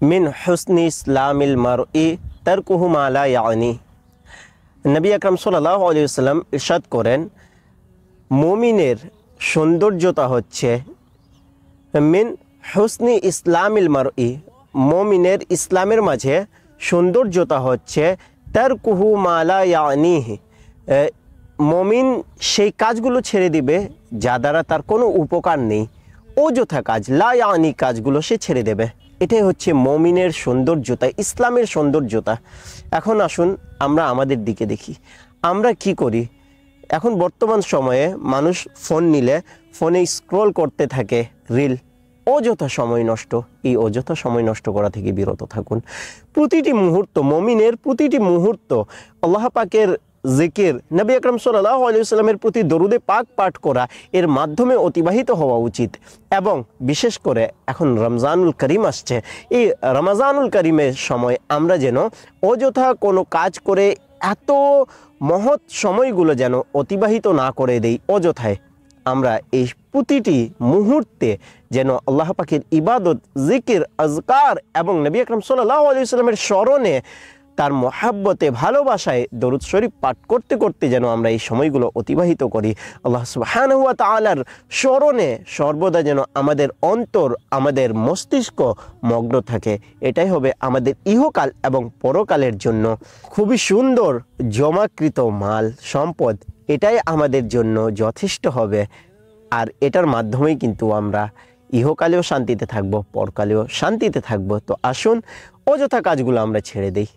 মিন হুসনি ইসলামিল মারই তারকুহু মা লা ইয়ানি। নবী আকরাম সাল্লাল্লাহু আলাইহি ওয়াসাল্লাম ইরশাদ করেন, মুমিনের সৌন্দর্যতা হচ্ছে মিন হুসনি ইসলামিল মারই, মুমিনের ইসলামের মাঝে সৌন্দর্যতা হচ্ছে তারকুহু মা লা ইয়ানিহি, মুমিন সেই কাজগুলো ছেড়ে দিবে যা দ্বারা তার কোনো উপকার নেই, অযথা কাজ, লা ইয়ানি কাজগুলো সে ছেড়ে দেবে। এটাই হচ্ছে মুমিনের সৌন্দর্যতা, ইসলামের সৌন্দর্যতা। এখন আসুন আমরা আমাদের দিকে দেখি, আমরা কি করি। এখন বর্তমান সময়ে মানুষ ফোন নিলে ফোনে স্ক্রল করতে থাকে, রিল, অযথা সময় নষ্ট। এই অযথা সময় নষ্ট করা থেকে বিরত থাকুন। প্রতিটি মুহূর্ত, মুমিনের প্রতিটি মুহূর্ত আল্লাহ পাকের জিকির, নবী আকরাম সাল্লাল্লাহু আলাইহি ওয়াসাল্লামের প্রতি দরুদে পাক পাঠ করা, এর মাধ্যমে অতিবাহিত হওয়া উচিত। এবং বিশেষ করে এখন রমজানুল করিম আসছে, এই রমজানুল করিমের সময় আমরা যেন অযথা কোনো কাজ করে এত মহৎ সময়গুলো যেন অতিবাহিত না করে দেই অযথায়। আমরা এই প্রতিটি মুহূর্তে যেন আল্লাহ পাকের ইবাদত, জিকির, আজকার এবং নবী আকরাম সাল্লাল্লাহু আলাইহি ওয়াসাল্লামের স্মরণে, তার মহাব্বতে, ভালোবাসায় দরুদ শরীফ পাঠ করতে করতে যেন আমরা এই সময়গুলো অতিবাহিত করি। আল্লাহ সুবহানাহু ওয়া তাআলার স্মরণে সর্বদা যেন আমাদের অন্তর, আমাদের মস্তিষ্ক মগ্ন থাকে। এটাই হবে আমাদের ইহকাল এবং পরকালের জন্য খুবই সুন্দর জমাকৃত মাল, সম্পদ। এটাই আমাদের জন্য যথেষ্ট হবে। আর এটার মাধ্যমেই কিন্তু আমরা ইহকালেও শান্তিতে থাকব, পরকালেও শান্তিতে থাকব। তো আসুন অযথা কাজগুলো আমরা ছেড়ে দেই।